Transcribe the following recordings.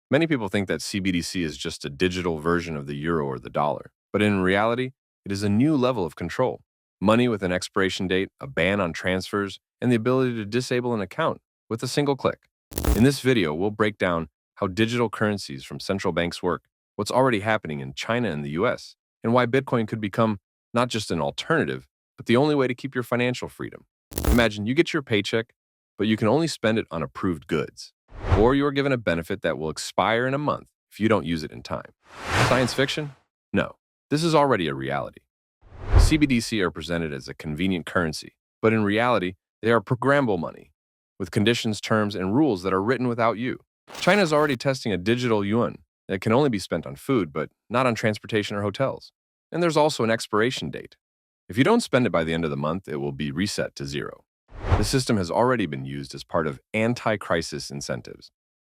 Many people think that CBDC is just a digital version of the euro or the dollar, but in reality, it is a new level of control. Money with an expiration date, a ban on transfers, and the ability to disable an account with a single click. In this video, we'll break down how digital currencies from central banks work, what's already happening in China and the US, and why Bitcoin could become not just an alternative, but the only way to keep your financial freedom. Imagine you get your paycheck, but you can only spend it on approved goods. Or you are given a benefit that will expire in a month if you don't use it in time. Science fiction? No. This is already a reality. CBDC are presented as a convenient currency, but in reality, they are programmable money, with conditions, terms, and rules that are written without you. China is already testing a digital yuan that can only be spent on food, but not on transportation or hotels. And there's also an expiration date. If you don't spend it by the end of the month, it will be reset to zero. The system has already been used as part of anti-crisis incentives.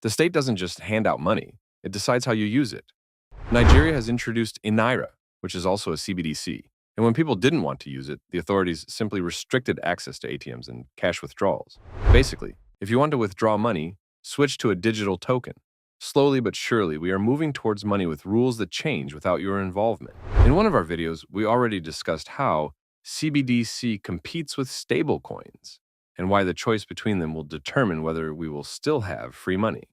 The state doesn't just hand out money, it decides how you use it. Nigeria has introduced Naira, which is also a CBDC. And when people didn't want to use it, the authorities simply restricted access to ATMs and cash withdrawals. Basically, if you want to withdraw money, switch to a digital token. Slowly but surely, we are moving towards money with rules that change without your involvement. In one of our videos, we already discussed how CBDC competes with stablecoins and why the choice between them will determine whether we will still have free money.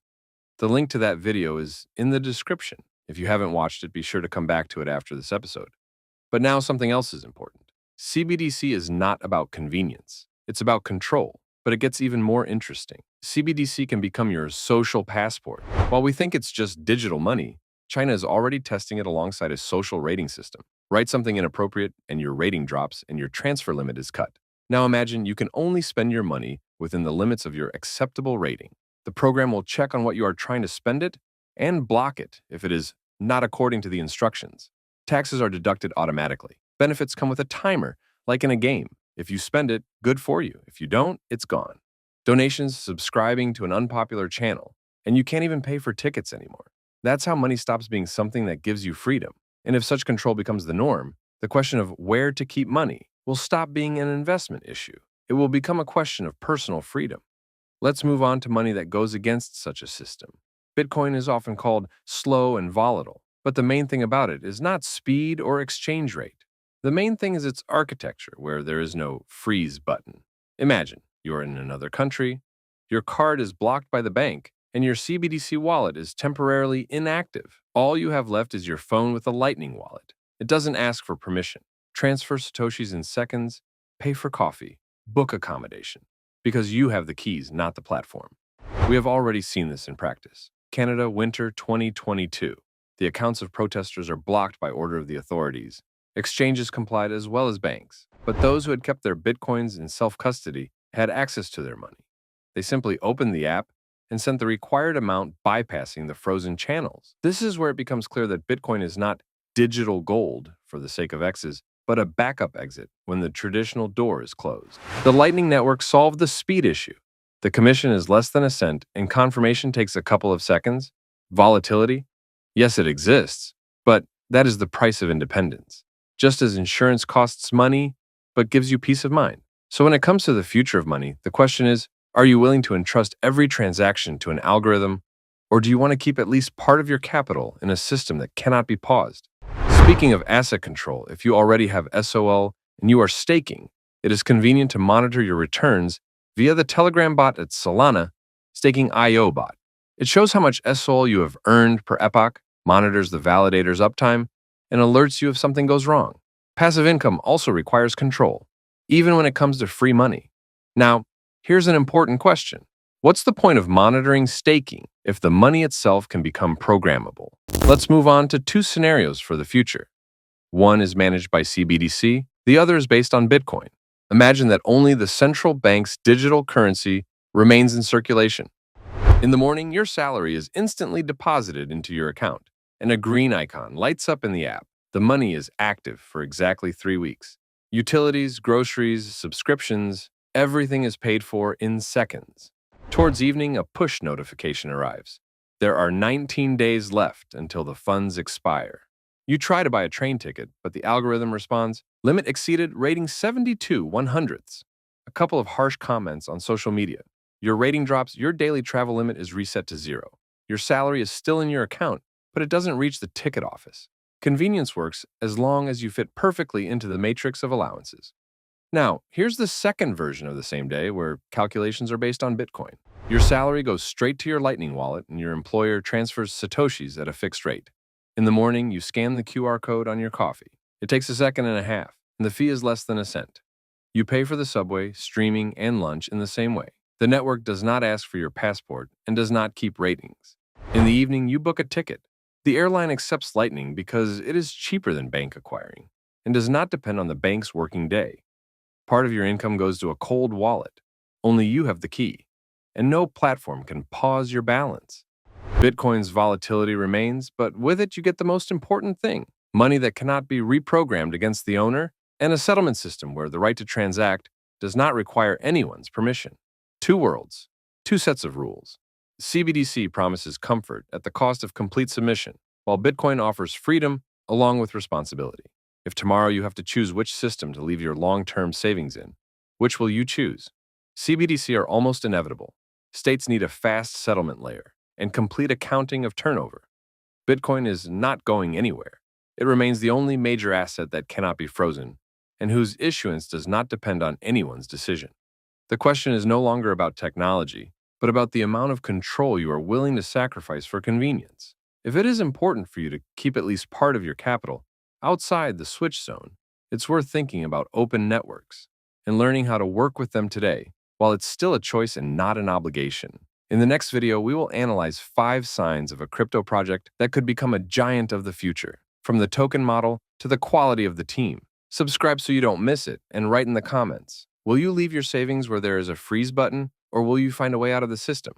The link to that video is in the description. If you haven't watched it, be sure to come back to it after this episode. But now something else is important. CBDC is not about convenience. It's about control. But it gets even more interesting. CBDC can become your social passport. While we think it's just digital money, China is already testing it alongside a social rating system. Write something inappropriate and your rating drops and your transfer limit is cut. Now imagine you can only spend your money within the limits of your acceptable rating. The program will check on what you are trying to spend it and block it if it is not according to the instructions. Taxes are deducted automatically. Benefits come with a timer, like in a game. If you spend it, good for you. If you don't, it's gone. Donations, subscribing to an unpopular channel, and you can't even pay for tickets anymore. That's how money stops being something that gives you freedom. And if such control becomes the norm, the question of where to keep money will stop being an investment issue. It will become a question of personal freedom. Let's move on to money that goes against such a system. Bitcoin is often called slow and volatile, but the main thing about it is not speed or exchange rate. The main thing is its architecture, where there is no freeze button. Imagine you're in another country, your card is blocked by the bank, and your CBDC wallet is temporarily inactive. All you have left is your phone with a Lightning wallet. It doesn't ask for permission. Transfer Satoshis in seconds, pay for coffee, book accommodation, because you have the keys, not the platform. We have already seen this in practice. Canada, winter 2022. The accounts of protesters are blocked by order of the authorities. Exchanges complied as well as banks. But those who had kept their bitcoins in self-custody had access to their money. They simply opened the app and sent the required amount bypassing the frozen channels. This is where it becomes clear that Bitcoin is not digital gold for the sake of X's, but a backup exit when the traditional door is closed. The Lightning Network solved the speed issue. The commission is less than a cent and confirmation takes a couple of seconds. Volatility? Yes, it exists, but that is the price of independence. Just as insurance costs money, but gives you peace of mind. So when it comes to the future of money, the question is, are you willing to entrust every transaction to an algorithm, or do you want to keep at least part of your capital in a system that cannot be paused? Speaking of asset control, if you already have SOL and you are staking, it is convenient to monitor your returns via the Telegram bot at Solana, Staking IO bot. It shows how much SOL you have earned per epoch, monitors the validator's uptime, and alerts you if something goes wrong. Passive income also requires control, even when it comes to free money. Now, here's an important question. What's the point of monitoring staking if the money itself can become programmable? Let's move on to two scenarios for the future. One is managed by CBDC, the other is based on Bitcoin. Imagine that only the central bank's digital currency remains in circulation. In the morning, your salary is instantly deposited into your account, and a green icon lights up in the app. The money is active for exactly 3 weeks. Utilities, groceries, subscriptions, everything is paid for in seconds. Towards evening, a push notification arrives. There are 19 days left until the funds expire. You try to buy a train ticket, but the algorithm responds, limit exceeded, rating 72/100ths. A couple of harsh comments on social media. Your rating drops, your daily travel limit is reset to zero. Your salary is still in your account, but it doesn't reach the ticket office. Convenience works as long as you fit perfectly into the matrix of allowances. Now, here's the second version of the same day where calculations are based on Bitcoin. Your salary goes straight to your Lightning wallet and your employer transfers Satoshis at a fixed rate. In the morning, you scan the QR code on your coffee. It takes a second and a half, and the fee is less than a cent. You pay for the subway, streaming, and lunch in the same way. The network does not ask for your passport and does not keep ratings. In the evening, you book a ticket. The airline accepts Lightning because it is cheaper than bank acquiring and does not depend on the bank's working day. Part of your income goes to a cold wallet. Only you have the key, and no platform can pause your balance. Bitcoin's volatility remains, but with it you get the most important thing: money that cannot be reprogrammed against the owner, and a settlement system where the right to transact does not require anyone's permission. Two worlds, two sets of rules. CBDC promises comfort at the cost of complete submission, while Bitcoin offers freedom along with responsibility. If tomorrow you have to choose which system to leave your long-term savings in, which will you choose? CBDC are almost inevitable. States need a fast settlement layer and complete accounting of turnover. Bitcoin is not going anywhere. It remains the only major asset that cannot be frozen and whose issuance does not depend on anyone's decision. The question is no longer about technology, but about the amount of control you are willing to sacrifice for convenience. If it is important for you to keep at least part of your capital outside the switch zone, it's worth thinking about open networks and learning how to work with them today, while it's still a choice and not an obligation. In the next video, we will analyze 5 signs of a crypto project that could become a giant of the future, from the token model to the quality of the team. Subscribe so you don't miss it, and write in the comments. Will you leave your savings where there is a freeze button, or will you find a way out of the system?